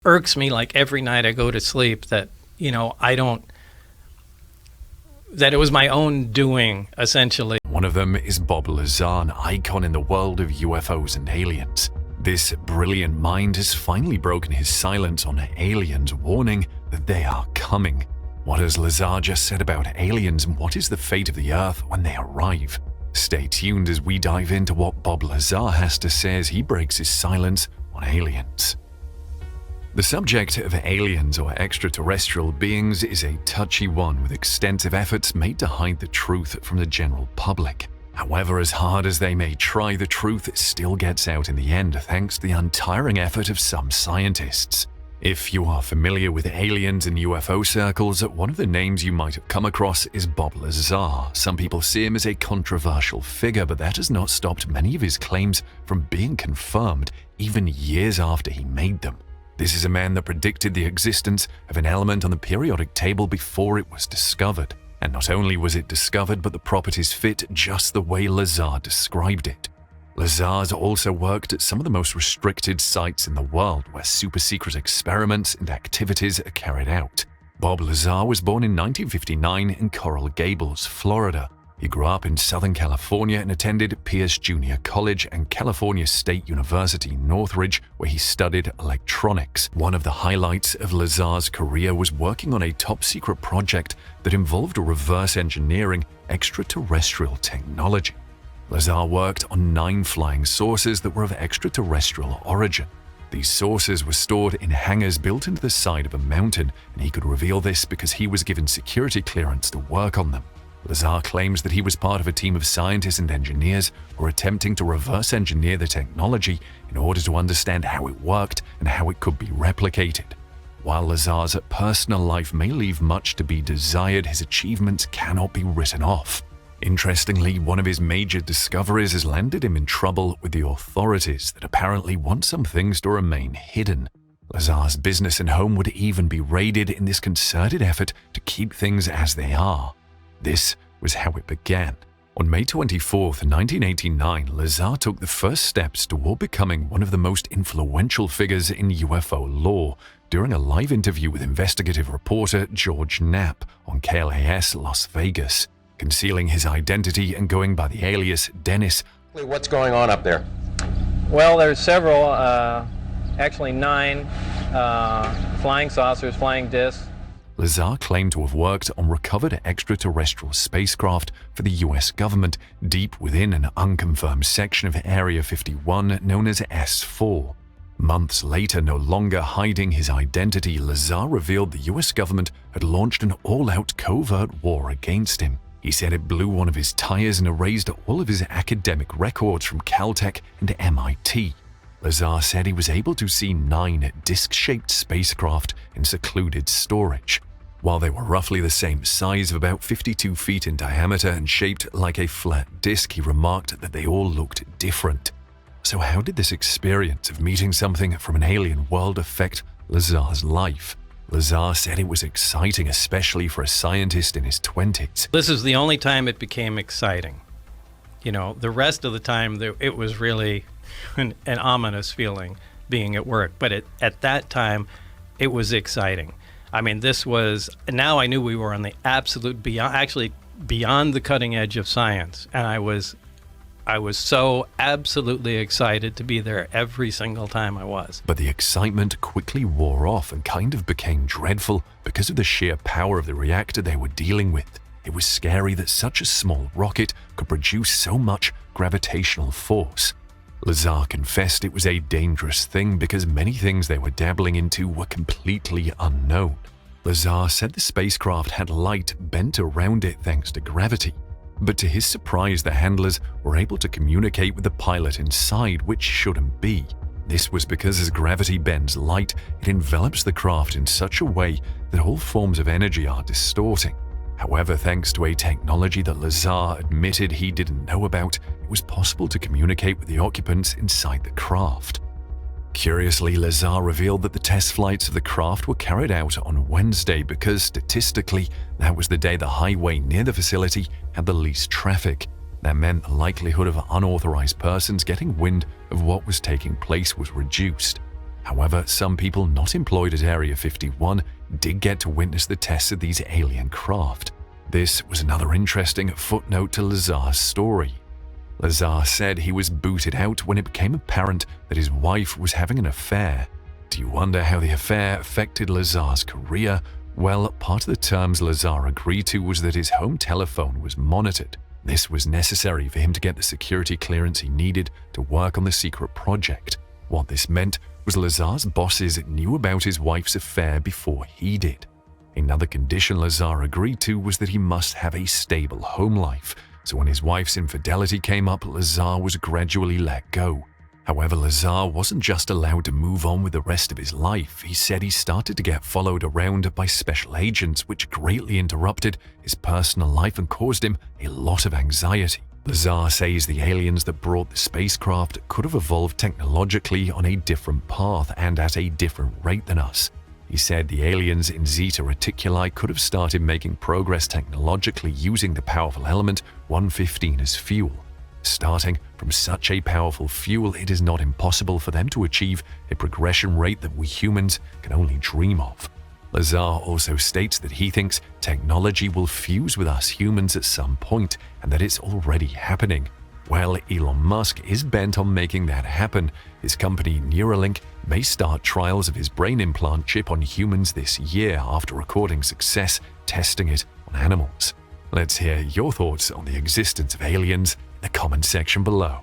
irks me like every night I go to sleep that, that it was my own doing, essentially. One of them is Bob Lazar, an icon in the world of UFOs and aliens. This brilliant mind has finally broken his silence on aliens, warning that they are coming. What has Lazar just said about aliens, and what is the fate of the Earth when they arrive? Stay tuned as we dive into what Bob Lazar has to say as he breaks his silence on aliens. The subject of aliens or extraterrestrial beings is a touchy one, with extensive efforts made to hide the truth from the general public. However, as hard as they may try, the truth still gets out in the end thanks to the untiring effort of some scientists. If you are familiar with aliens and UFO circles, one of the names you might have come across is Bob Lazar. Some people see him as a controversial figure, but that has not stopped many of his claims from being confirmed, even years after he made them. This is a man that predicted the existence of an element on the periodic table before it was discovered. And not only was it discovered, but the properties fit just the way Lazar described it. Lazar's also worked at some of the most restricted sites in the world where super-secret experiments and activities are carried out. Bob Lazar was born in 1959 in Coral Gables, Florida. He grew up in Southern California and attended Pierce Junior College and California State University, Northridge, where he studied electronics. One of the highlights of Lazar's career was working on a top-secret project that involved reverse engineering extraterrestrial technology. Lazar worked on 9 flying saucers that were of extraterrestrial origin. These saucers were stored in hangars built into the side of a mountain, and he could reveal this because he was given security clearance to work on them. Lazar claims that he was part of a team of scientists and engineers who were attempting to reverse engineer the technology in order to understand how it worked and how it could be replicated. While Lazar's personal life may leave much to be desired, his achievements cannot be written off. Interestingly, one of his major discoveries has landed him in trouble with the authorities that apparently want some things to remain hidden. Lazar's business and home would even be raided in this concerted effort to keep things as they are. This was how it began. On May 24, 1989, Lazar took the first steps toward becoming one of the most influential figures in UFO lore during a live interview with investigative reporter George Knapp on KLAS Las Vegas. Concealing his identity and going by the alias Dennis. What's going on up there? Well, there's several, actually 9 flying saucers, flying discs. Lazar claimed to have worked on recovered extraterrestrial spacecraft for the US government deep within an unconfirmed section of Area 51 known as S4. Months later, no longer hiding his identity, Lazar revealed the US government had launched an all-out covert war against him. He said it blew one of his tires and erased all of his academic records from Caltech and MIT. Lazar said he was able to see 9 disc-shaped spacecraft in secluded storage. While they were roughly the same size of about 52 feet in diameter and shaped like a flat disc, he remarked that they all looked different. So how did this experience of meeting something from an alien world affect Lazar's life? Lazar said it was exciting, especially for a scientist in his 20s. This is the only time it became exciting. The rest of the time, it was really an ominous feeling being at work. But at that time, it was exciting. I mean, now I knew we were on the absolute beyond the cutting edge of science. And I was so absolutely excited to be there every single time I was. But the excitement quickly wore off and kind of became dreadful because of the sheer power of the reactor they were dealing with. It was scary that such a small rocket could produce so much gravitational force. Lazar confessed it was a dangerous thing because many things they were dabbling into were completely unknown. Lazar said the spacecraft had light bent around it thanks to gravity. But to his surprise, the handlers were able to communicate with the pilot inside, which shouldn't be. This was because as gravity bends light, it envelops the craft in such a way that all forms of energy are distorting. However, thanks to a technology that Lazar admitted he didn't know about, it was possible to communicate with the occupants inside the craft. Curiously, Lazar revealed that the test flights of the craft were carried out on Wednesday because, statistically, that was the day the highway near the facility had the least traffic. That meant the likelihood of unauthorized persons getting wind of what was taking place was reduced. However, some people not employed at Area 51 did get to witness the tests of these alien craft. This was another interesting footnote to Lazar's story. Lazar said he was booted out when it became apparent that his wife was having an affair. Do you wonder how the affair affected Lazar's career? Well, part of the terms Lazar agreed to was that his home telephone was monitored. This was necessary for him to get the security clearance he needed to work on the secret project. What this meant was Lazar's bosses knew about his wife's affair before he did. Another condition Lazar agreed to was that he must have a stable home life, so when his wife's infidelity came up, Lazar was gradually let go. However, Lazar wasn't just allowed to move on with the rest of his life. He said he started to get followed around by special agents, which greatly interrupted his personal life and caused him a lot of anxiety. Lazar says the aliens that brought the spacecraft could have evolved technologically on a different path and at a different rate than us. He said the aliens in Zeta Reticuli could have started making progress technologically using the powerful element 115 as fuel. Starting from such a powerful fuel, it is not impossible for them to achieve a progression rate that we humans can only dream of. Lazar also states that he thinks technology will fuse with us humans at some point and that it's already happening. Well, Elon Musk is bent on making that happen. His company Neuralink may start trials of his brain implant chip on humans this year after recording success testing it on animals. Let's hear your thoughts on the existence of aliens in the comment section below.